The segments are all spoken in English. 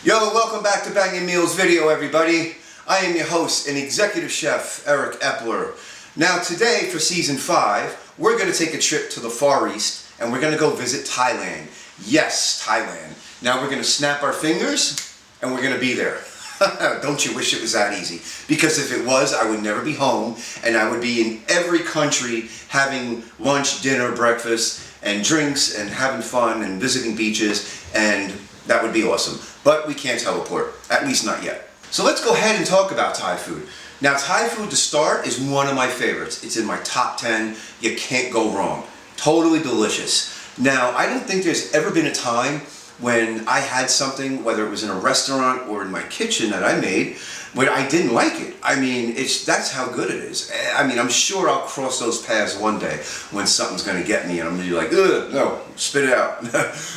Yo, welcome back to Bangin' Meals video, everybody. I am your host and executive chef, Eric Epler. Now today, for season 5, we're going to take a trip to the Far East and we're going to go visit Thailand. Yes, Thailand. Now we're going to snap our fingers and we're going to be there. Don't you wish it was that easy? Because if it was, I would never be home and I would be in every country having lunch, dinner, breakfast, and drinks and having fun and visiting beaches, and that would be awesome. But we can't teleport, at least not yet. So let's go ahead and talk about Thai food. Now Thai food to start is one of my favorites. It's in my top 10. You can't go wrong. Totally delicious. Now I don't think there's ever been a time when I had something, whether it was in a restaurant or in my kitchen that I made, where I didn't like it. I mean, that's how good it is. I mean, I'm sure I'll cross those paths one day when something's gonna get me and I'm gonna be like, ugh, no, spit it out.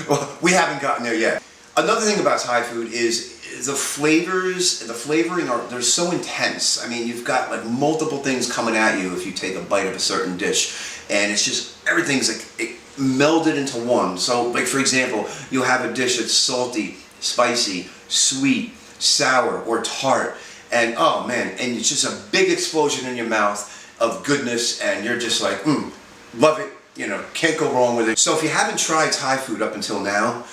Well, we haven't gotten there yet. Another thing about Thai food is the flavors, the flavoring they're so intense. I mean, you've got like multiple things coming at you if you take a bite of a certain dish, and it's just, everything's like melded into one. So like, for example, you'll have a dish that's salty, spicy, sweet, sour, or tart, and oh man, and it's just a big explosion in your mouth of goodness, and you're just like, love it, you know, can't go wrong with it. So if you haven't tried Thai food up until now,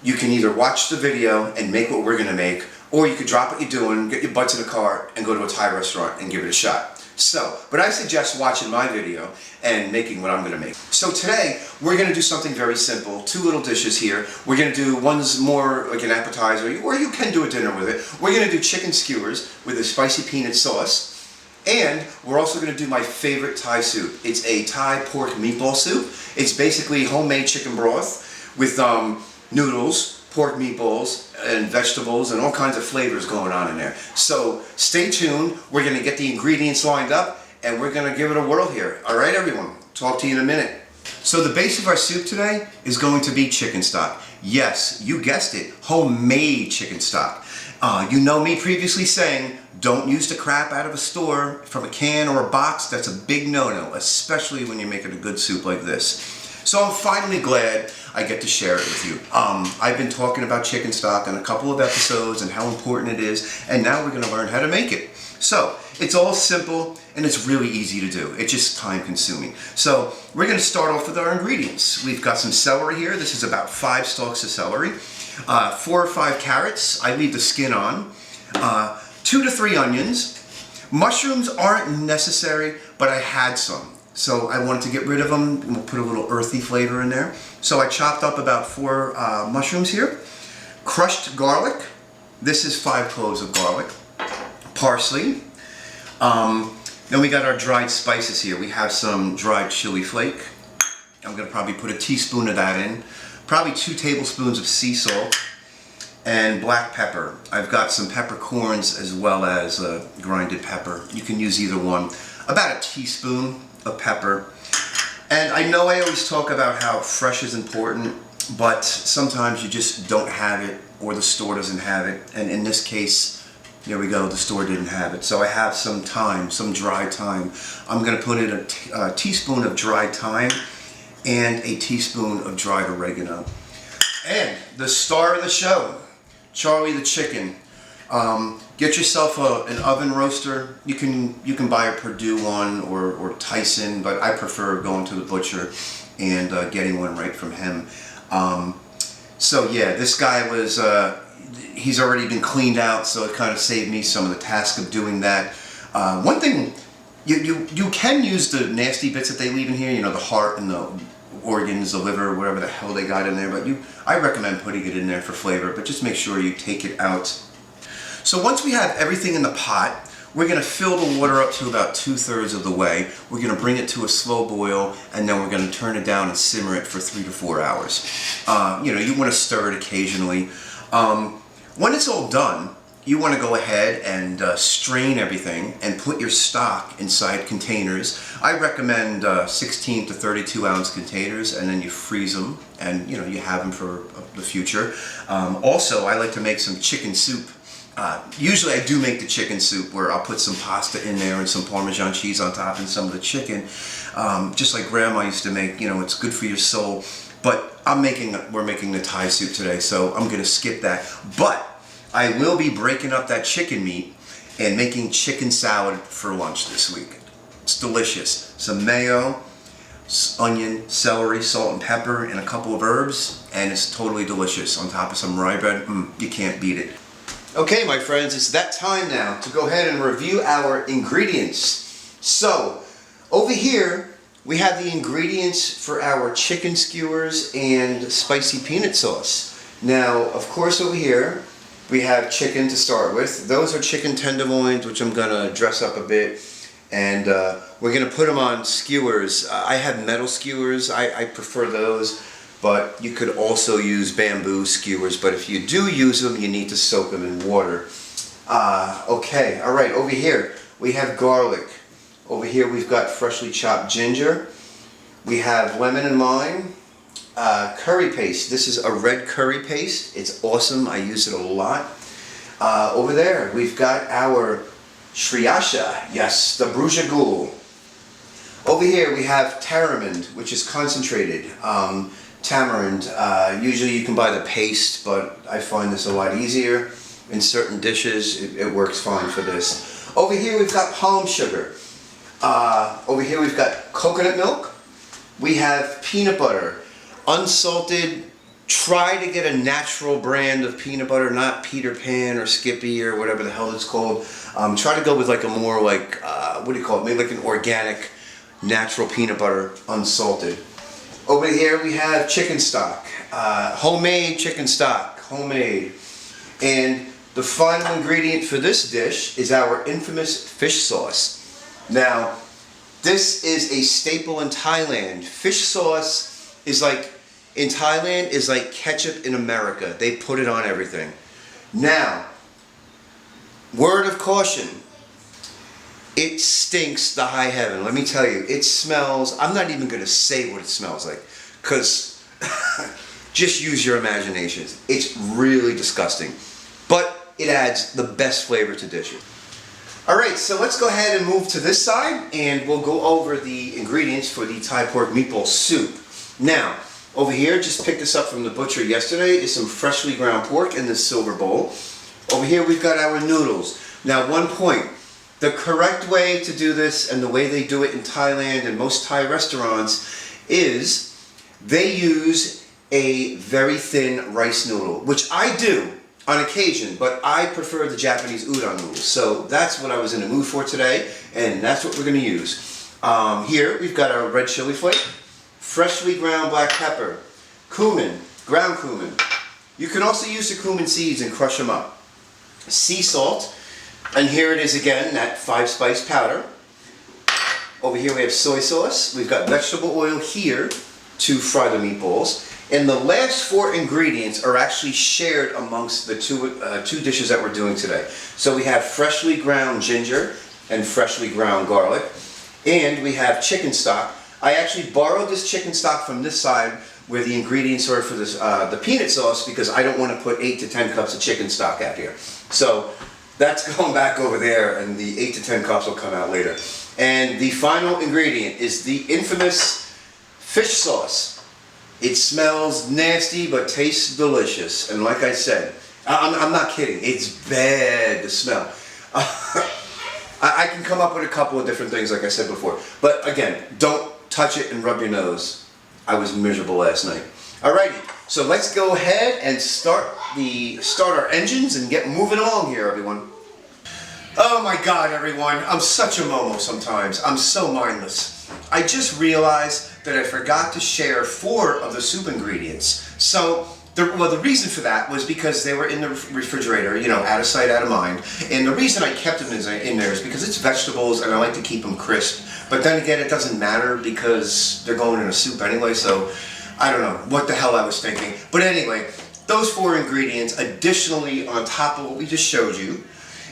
you can either watch the video and make what we're gonna make, or you could drop what you're doing, get your butts in the car, and go to a Thai restaurant and give it a shot. So, but I suggest watching my video and making what I'm gonna make. So today, we're gonna do something very simple. 2 little dishes here. We're gonna do, one's more like an appetizer, or you can do a dinner with it. We're gonna do chicken skewers with a spicy peanut sauce. And we're also gonna do my favorite Thai soup. It's a Thai pork meatball soup. It's basically homemade chicken broth with noodles, pork meatballs, and vegetables, and all kinds of flavors going on in there. So stay tuned. We're going to get the ingredients lined up, and we're going to give it a whirl here. All right, everyone. Talk to you in a minute. So the base of our soup today is going to be chicken stock. Yes, you guessed it, homemade chicken stock. You know me previously saying, don't use the crap out of a store from a can or a box. That's a big no-no, especially when you're making a good soup like this. So I'm finally glad I get to share it with you. I've been talking about chicken stock in a couple of episodes and how important it is, and now we're going to learn how to make it. So it's all simple and it's really easy to do. It's just time consuming. So we're going to start off with our ingredients. We've got some celery here. This is about 5 stalks of celery. 4 or 5 carrots. I leave the skin on. 2 to 3 onions. Mushrooms aren't necessary, but I had some. So I wanted to get rid of them and we'll put a little earthy flavor in there. So I chopped up about 4 mushrooms here. Crushed garlic. This is 5 cloves of garlic. Parsley. Then we got our dried spices here. We have some dried chili flake. I'm going to probably put a teaspoon of that in. Probably 2 tablespoons of sea salt. And black pepper. I've got some peppercorns as well as grinded pepper. You can use either one. About a teaspoon of pepper. And I know I always talk about how fresh is important, but sometimes you just don't have it, or the store doesn't have it. And in this case, there we go, the store didn't have it. So I have some thyme, some dried thyme. I'm going to put in a teaspoon of dried thyme and a teaspoon of dried oregano. And the star of the show, Charlie the chicken. Get yourself an oven roaster. You can buy a Purdue one or Tyson, but I prefer going to the butcher and getting one right from him. So yeah, this guy was, he's already been cleaned out, so it kind of saved me some of the task of doing that. One thing, you can use the nasty bits that they leave in here, you know, the heart and the organs, the liver, whatever the hell they got in there, but I recommend putting it in there for flavor, but just make sure you take it out. So once we have everything in the pot, we're going to fill the water up to about 2/3 of the way. We're going to bring it to a slow boil, and then we're going to turn it down and simmer it for 3 to 4 hours. You know, you want to stir it occasionally. When it's all done, you want to go ahead and strain everything and put your stock inside containers. I recommend 16 to 32 ounce containers, and then you freeze them, and you know, you have them for the future. Also, I like to make some chicken soup. Usually I do make the chicken soup where I'll put some pasta in there and some Parmesan cheese on top and some of the chicken, just like Grandma used to make. You know, it's good for your soul. But we're making the Thai soup today, so I'm gonna skip that. But I will be breaking up that chicken meat and making chicken salad for lunch this week. It's delicious. Some mayo, onion, celery, salt and pepper, and a couple of herbs, and it's totally delicious on top of some rye bread. You can't beat it. Okay, my friends, it's that time now to go ahead and review our ingredients. So, over here, we have the ingredients for our chicken skewers and spicy peanut sauce. Now, of course, over here, we have chicken to start with. Those are chicken tenderloins, which I'm gonna dress up a bit. And we're gonna put them on skewers. I have metal skewers, I prefer those, but you could also use bamboo skewers, but if you do use them, you need to soak them in water. Okay, all right, over here, we have garlic. Over here, we've got freshly chopped ginger. We have lemon and lime. Curry paste. This is a red curry paste. It's awesome. I use it a lot. Over there, we've got our sriracha. Yes, the brujagool. Over here, we have tamarind, which is concentrated. Tamarind. Usually you can buy the paste, but I find this a lot easier. In certain dishes, it works fine for this. Over here, we've got palm sugar. Over here, we've got coconut milk. We have peanut butter. Unsalted. Try to get a natural brand of peanut butter, not Peter Pan or Skippy or whatever the hell it's called. Try to go with like a more like, what do you call it? Maybe like an organic, natural peanut butter, unsalted. Over here we have chicken stock. Homemade chicken stock, homemade. And the final ingredient for this dish is our infamous fish sauce. Now, this is a staple in Thailand. Fish sauce is like, in Thailand, is like ketchup in America. They put it on everything. Now, word of caution, it stinks to high heaven. Let me tell you, it smells, I'm not even going to say what it smells like, because just use your imaginations. It's really disgusting, but it adds the best flavor to dishes. Alright, so let's go ahead and move to this side, and we'll go over the ingredients for the Thai pork meatball soup. Now, over here, just picked this up from the butcher yesterday, is some freshly ground pork in this silver bowl. Over here we've got our noodles. Now, one point, the correct way to do this and the way they do it in Thailand and most Thai restaurants is they use a very thin rice noodle, which I do on occasion, but I prefer the Japanese udon noodles. So that's what I was in the mood for today, and that's what we're going to use. Here we've got our red chili flake, freshly ground black pepper, cumin, ground cumin. You can also use the cumin seeds and crush them up. Sea salt, and here it is again, that 5-spice powder. Over here we have soy sauce. We've got vegetable oil here to fry the meatballs. And the last 4 ingredients are actually shared amongst the two dishes that we're doing today. So we have freshly ground ginger and freshly ground garlic. And we have chicken stock. I actually borrowed this chicken stock from this side where the ingredients are for this, the peanut sauce, because I don't want to put 8 to 10 cups of chicken stock out here. So that's going back over there, and the 8 to 10 cups will come out later. And the final ingredient is the infamous fish sauce. It smells nasty but tastes delicious. And like I said, I'm not kidding, it's bad to smell. I can come up with a couple of different things like I said before. But again, don't touch it and rub your nose. I was miserable last night. Alrighty, so let's go ahead and start our engines and get moving along here, everyone. Oh my God, everyone, I'm such a momo sometimes. I'm so mindless. I just realized that I forgot to share 4 of the soup ingredients. So, the reason for that was because they were in the refrigerator, you know, out of sight, out of mind. And the reason I kept them in there is because it's vegetables and I like to keep them crisp. But then again, it doesn't matter because they're going in a soup anyway, so I don't know what the hell I was thinking. But anyway, those 4 ingredients, additionally on top of what we just showed you,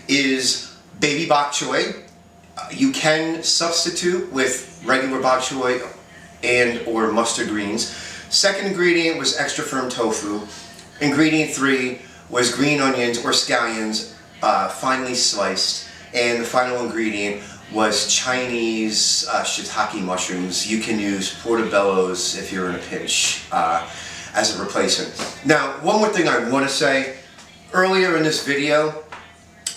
is baby bok choy. You can substitute with regular bok choy and or mustard greens. Second ingredient was extra firm tofu. Ingredient 3 was green onions or scallions, finely sliced. And the final ingredient was Chinese shiitake mushrooms. You can use portobellos if you're in a pinch as a replacement. Now, one more thing I want to say Earlier in this video,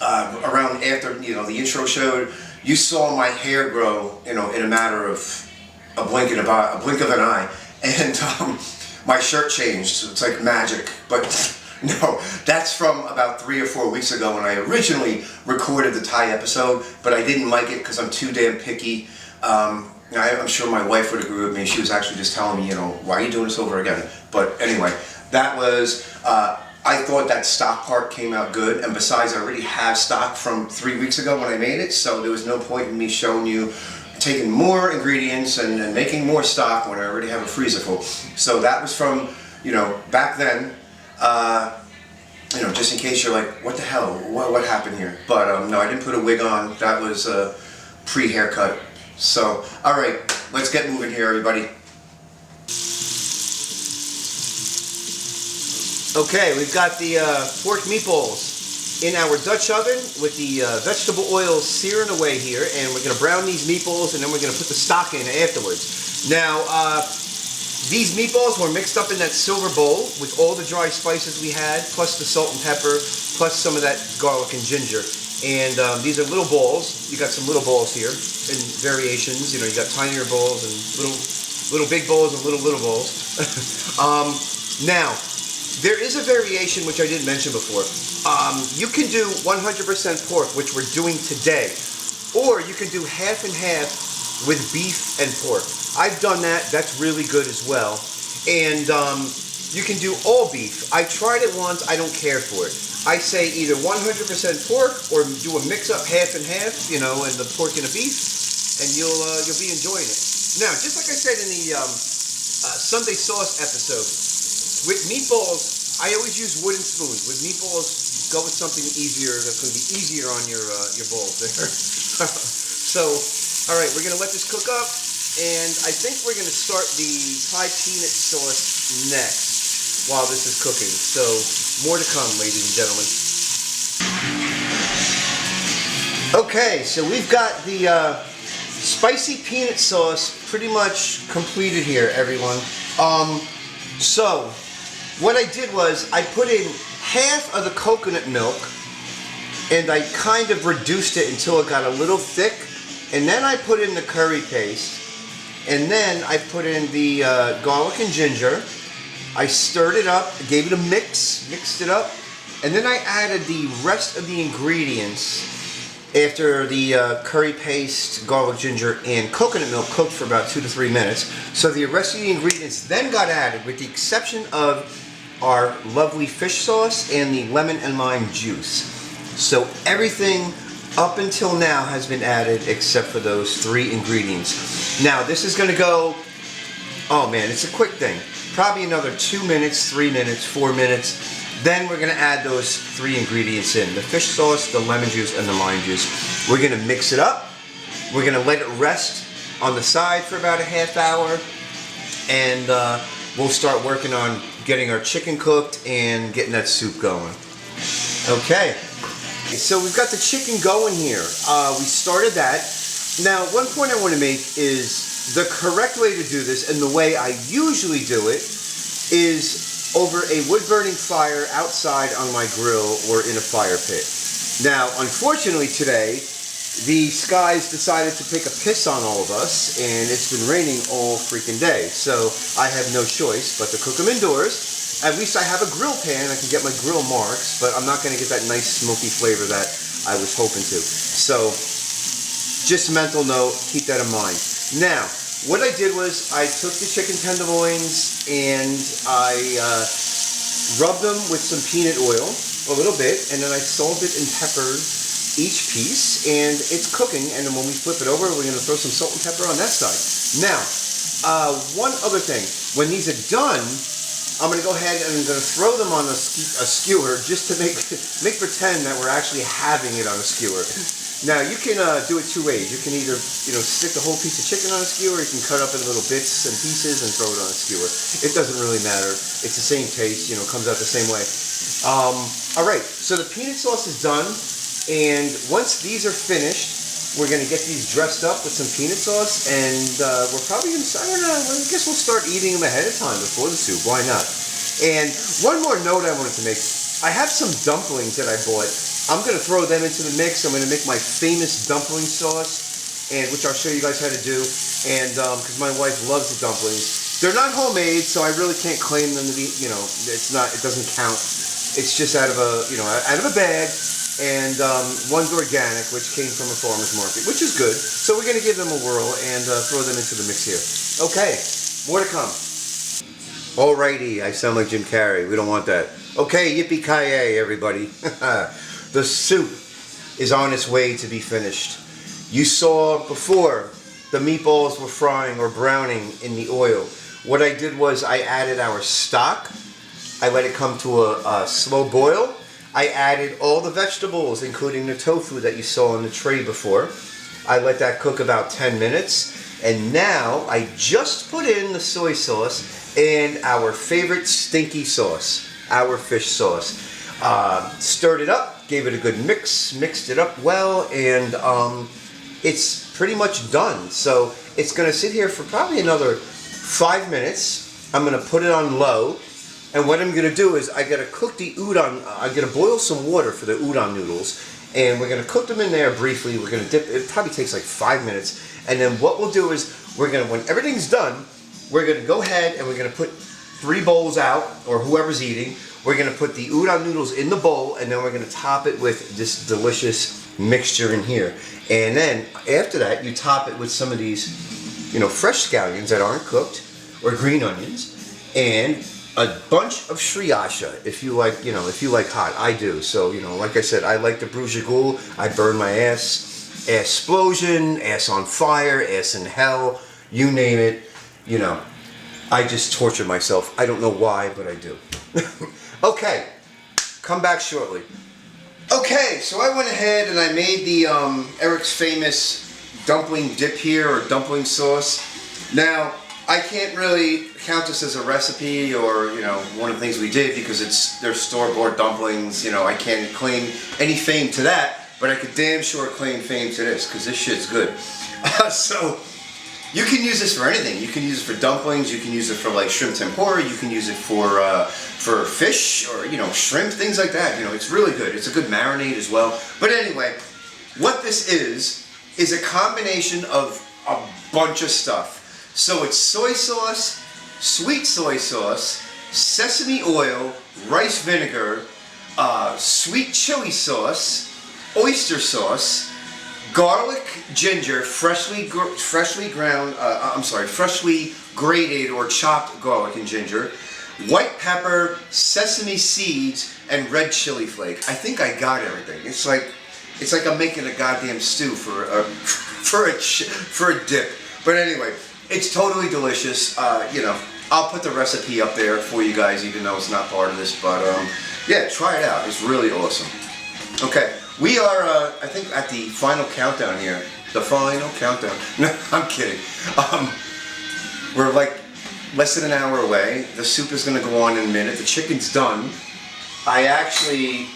around after the intro showed, you saw my hair grow in a matter of a blink of an eye, and my shirt changed. So it's like magic, but no, that's from about 3 or 4 weeks ago when I originally recorded the Thai episode, but I didn't like it because I'm too damn picky. I'm sure my wife would agree with me. She was actually just telling me, why are you doing this over again? But anyway, that was, I thought that stock part came out good, and besides, I already have stock from 3 weeks ago when I made it, so there was no point in me showing you taking more ingredients and making more stock when I already have a freezer full. So that was from, back then, just in case you're like, what the hell, what happened here? But no, I didn't put a wig on. That was a pre-haircut. So, all right, let's get moving here, everybody. Okay, we've got the pork meatballs in our Dutch oven with the vegetable oil searing away here, and we're going to brown these meatballs, and then we're going to put the stock in afterwards. Now, these meatballs were mixed up in that silver bowl with all the dry spices we had, plus the salt and pepper, plus some of that garlic and ginger. And these are little balls. You got some little balls here in variations. You got tinier balls and little big balls and little balls. Now, there is a variation which I didn't mention before. You can do 100% pork, which we're doing today, or you can do half and half with beef and pork. I've done that. That's really good as well. And you can do all beef. I tried it once. I don't care for it. I say either 100% pork or do a mix-up half and half, and the pork and the beef, and you'll be enjoying it. Now, just like I said in the Sunday sauce episode, with meatballs, I always use wooden spoons. With meatballs, go with something easier. That's going to be easier on your balls there. So, all right, we're going to let this cook up, and I think we're going to start the Thai peanut sauce next while this is cooking. So, more to come, ladies and gentlemen. Okay, so we've got the spicy peanut sauce pretty much completed here, everyone. So, what I did was I put in half of the coconut milk, and I kind of reduced it until it got a little thick, and then I put in the curry paste, and then I put in the garlic and ginger. I stirred it up, gave it a mixed it up, and then I added the rest of the ingredients after the curry paste, garlic, ginger, and coconut milk cooked for about 2 to 3 minutes. So the rest of the ingredients then got added, with the exception of our lovely fish sauce and the lemon and lime juice. So everything up until now has been added except for those 3 ingredients. Now this is going to go, oh man, it's a quick thing. Probably another 2 minutes, 3 minutes, 4 minutes. Then we're going to add those 3 ingredients in. The fish sauce, the lemon juice, and the lime juice. We're going to mix it up. We're going to let it rest on the side for about a half hour. And we'll start working on getting our chicken cooked and getting that soup going. Okay. So we've got the chicken going here. We started that. Now, one point I want to make is the correct way to do this, and the way I usually do it, is over a wood-burning fire outside on my grill or in a fire pit. Now, unfortunately today, the skies decided to take a piss on all of us, and it's been raining all freaking day. So I have no choice but to cook them indoors. At least I have a grill pan. I can get my grill marks, but I'm not going to get that nice smoky flavor that I was hoping to. So just a mental note, keep that in mind. Now, what I did was I took the chicken tenderloins and I rubbed them with some peanut oil, a little bit, and then I salted and peppered each piece, and it's cooking. And then when we flip it over, we're going to throw some salt and pepper on that side. Now, one other thing, when these are done, I'm going to go ahead and I'm going to throw them on a skewer just to make pretend that we're actually having it on a skewer. Now, you can do it 2 ways. You can either, stick the whole piece of chicken on a skewer, or you can cut up in little bits and pieces and throw it on a skewer. It doesn't really matter. It's the same taste, comes out the same way. All right, so the peanut sauce is done, and once these are finished, we're going to get these dressed up with some peanut sauce, and we're probably going to, I don't know, I guess we'll start eating them ahead of time before the soup. Why not? And one more note I wanted to make. I have some dumplings that I bought. I'm going to throw them into the mix. I'm going to make my famous dumpling sauce, and which I'll show you guys how to do. And because my wife loves the dumplings, they're not homemade, so I really can't claim them to be. You know, it's not. It doesn't count. It's just out of a out of a bag, and one's organic, which came from a farmer's market, which is good. So we're going to give them a whirl and throw them into the mix here. Okay, more to come. Alrighty, I sound like Jim Carrey. We don't want that. Okay, yippee-ki-yay, everybody. The soup is on its way to be finished. You saw before the meatballs were frying or browning in the oil. What I did was I added our stock. I let it come to a slow boil. I added all the vegetables, including the tofu that you saw on the tray before. I let that cook about 10 minutes. And now I just put in the soy sauce and our favorite stinky sauce, our fish sauce. Stirred it up, gave it a good mix, mixed it up well, and it's pretty much done. So it's going to sit here for probably another 5 minutes. I'm going to put it on low, and what I'm going to do is I got to cook the udon. I'm going to boil some water for the udon noodles, and we're going to cook them in there briefly. We're going to dip. It probably takes like 5 minutes, and then what we'll do is we're going to, when everything's done, we're going to go ahead and we're going to put 3 bowls out, or whoever's eating. We're going to put the udon noodles in the bowl, and then we're going to top it with this delicious mixture in here. And then after that, you top it with some of these, fresh scallions that aren't cooked, or green onions, and a bunch of sriracha if you like, if you like hot. I do. So, like I said, I like the bruschegul. I burn my ass. Ass-splosion, ass on fire, ass in hell, you name it. I just torture myself. I don't know why, but I do. Okay, come back shortly. Okay, so I went ahead and I made the Eric's famous dumpling dip here, or dumpling sauce. Now, I can't really count this as a recipe or, one of the things we did, because they're store-bought dumplings. I can't claim any fame to that, but I could damn sure claim fame to this, because this shit's good. So, you can use this for anything. You can use it for dumplings. You can use it for like shrimp tempura. You can use it for fish or shrimp, things like that. It's really good. It's a good marinade as well. But anyway, what this is a combination of a bunch of stuff. So it's soy sauce, sweet soy sauce, sesame oil, rice vinegar, sweet chili sauce, oyster sauce, garlic, ginger, freshly grated or chopped garlic and ginger, white pepper, sesame seeds, and red chili flake. I think I got everything. It's like I'm making a goddamn stew for a dip. But anyway, it's totally delicious. I'll put the recipe up there for you guys, even though it's not part of this. But yeah, try it out. It's really awesome. Okay. We are, I think, at the final countdown here. The final countdown. No, I'm kidding. We're like less than an hour away. The soup is going to go on in a minute. The chicken's done. I actually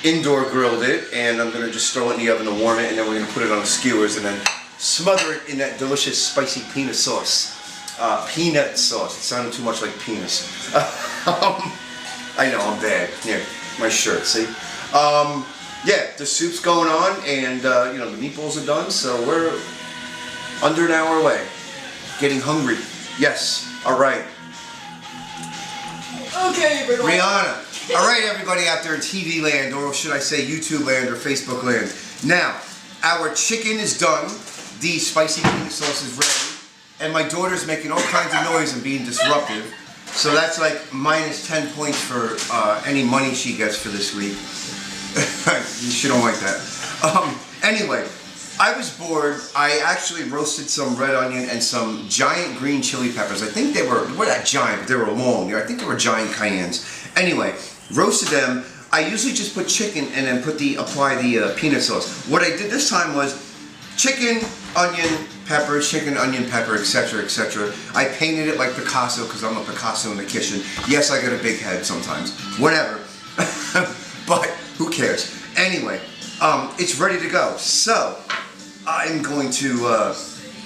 indoor grilled it, and I'm going to just throw it in the oven to warm it, and then we're going to put it on the skewers and then smother it in that delicious spicy peanut sauce. Peanut sauce. It sounded too much like penis. I know, I'm bad. Here, my shirt, see? Yeah, the soup's going on, and the meatballs are done, so we're under an hour away. Getting hungry. Yes. All right. Okay, everybody. Rihanna. All right, everybody out there in TV land, or should I say YouTube land or Facebook land. Now, our chicken is done. The spicy peanut sauce is ready, and my daughter's making all kinds of noise and being disruptive. So that's like minus 10 points for any money she gets for this week. She don't like that. Anyway, I was bored. I actually roasted some red onion and some giant green chili peppers. I think they were that giant, but they were long. I think they were giant cayennes. Anyway, roasted them. I usually just put chicken and then apply the peanut sauce. What I did this time was chicken, onion, pepper, chicken, onion, pepper, etc., etc. I painted it like Picasso because I'm a Picasso in the kitchen. Yes, I got a big head sometimes. Whatever. But who cares? Anyway, it's ready to go. So, I'm going to,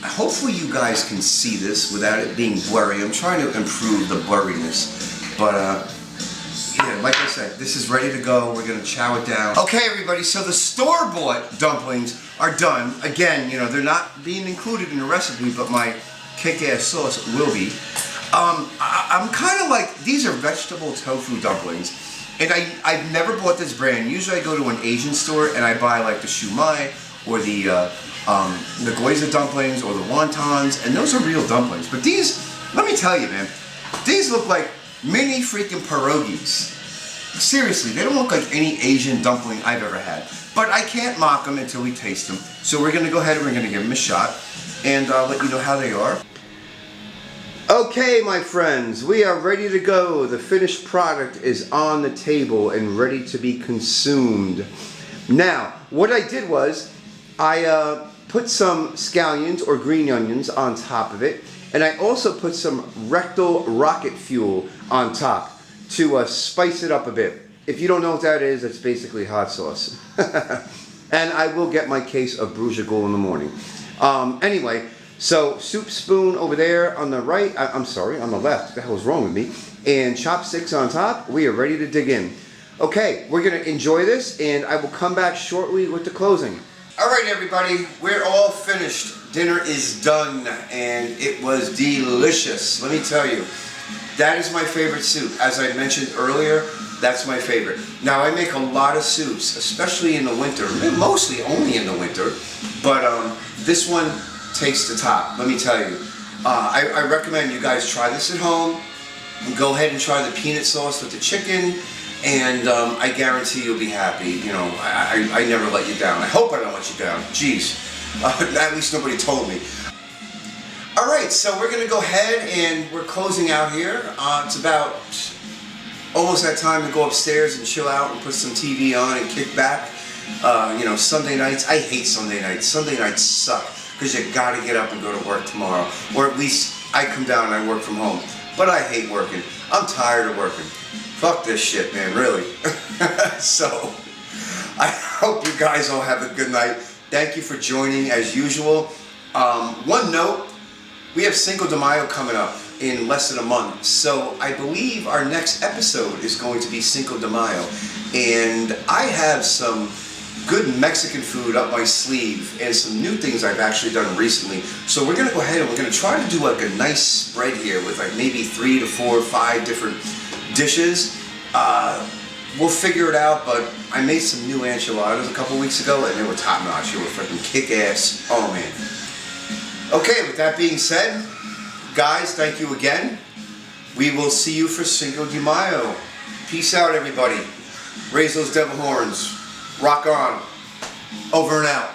hopefully you guys can see this without it being blurry. I'm trying to improve the blurriness. But, Yeah, like I said, this is ready to go. We're gonna chow it down. Okay, everybody, so the store-bought dumplings are done. Again, you know, they're not being included in the recipe, but my kick-ass sauce will be. I'm kind of like, these are vegetable tofu dumplings. And I've never bought this brand. Usually I go to an Asian store and I buy like the shumai or the gyoza dumplings or the wontons, and those are real dumplings. But these, let me tell you, man, these look like mini freaking pierogies. Seriously, they don't look like any Asian dumpling I've ever had. But I can't mock them until we taste them. So we're gonna go ahead and we're gonna give them a shot, and I'll let you know how they are. Okay, my friends, we are ready to go. The finished product is on the table and ready to be consumed. Now, what I did was, I put some scallions or green onions on top of it, and I also put some rectal rocket fuel on top to spice it up a bit. If you don't know what that is, it's basically hot sauce. And I will get my case of Bruges-Ghoul in the morning. Anyway, so soup spoon over there on the right, I'm sorry, on the left, what the hell is wrong with me? And chopsticks on top, we are ready to dig in. Okay, we're gonna enjoy this, and I will come back shortly with the closing. All right, everybody, we're all finished. Dinner is done, and it was delicious. Let me tell you, that is my favorite soup. As I mentioned earlier, that's my favorite. Now, I make a lot of soups, especially in the winter, mostly only in the winter, but this one takes the top, let me tell you. I recommend you guys try this at home. Go ahead and try the peanut sauce with the chicken, and I guarantee you'll be happy. You know, I never let you down. I hope I don't let you down. Jeez, at least nobody told me. All right, so we're gonna go ahead and we're closing out here. It's about almost that time to go upstairs and chill out and put some TV on and kick back. You know, Sunday nights, I hate Sunday nights. Sunday nights suck, because you gotta get up and go to work tomorrow. Or at least I come down and I work from home. But I hate working. I'm tired of working. Fuck this shit, man, really. So, I hope you guys all have a good night. Thank you for joining as usual. One note, we have Cinco de Mayo coming up in less than a month. So I believe our next episode is going to be Cinco de Mayo. And I have some good Mexican food up my sleeve and some new things I've actually done recently. So we're gonna go ahead and we're gonna try to do like a nice spread here with like maybe 3 to 4 or 5 different dishes. We'll figure it out, but I made some new enchiladas a couple weeks ago and they were top notch. They were freaking kick ass. Oh man. Okay, with that being said, guys, thank you again. We will see you for Cinco de Mayo. Peace out, everybody. Raise those devil horns. Rock on. Over and out.